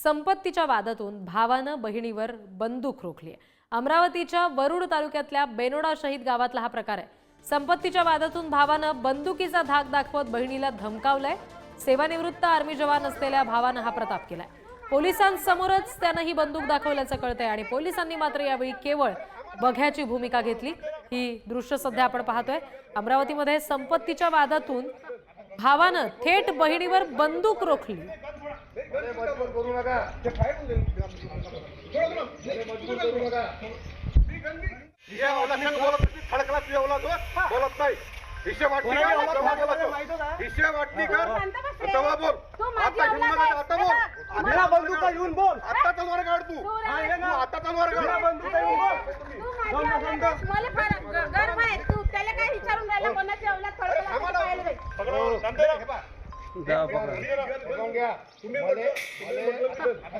संपत्तीच्या वादातून भावानं बहिणीवर बंदूक रोखली आहे। अमरावतीच्या वरुड तालुक्यातल्या बेनोडा शहीद गावातला हा प्रकार आहे। संपत्तीच्या वादातून भावानं बंदुकीचा धाक दाखवत बहिणीला धमकावलंय। सेवानिवृत्त आर्मी जवान असलेल्या भावानं हा प्रताप केलाय। पोलिसांसमोरच त्यानं ही बंदूक दाखवल्याचं कळतंय आणि पोलिसांनी मात्र यावेळी केवळ बघ्याची भूमिका घेतली। ही दृश्य सध्या आपण पाहतोय। अमरावतीमध्ये संपत्तीच्या वादातून भावानं थेट बहिणीवर बंदूक रोखली।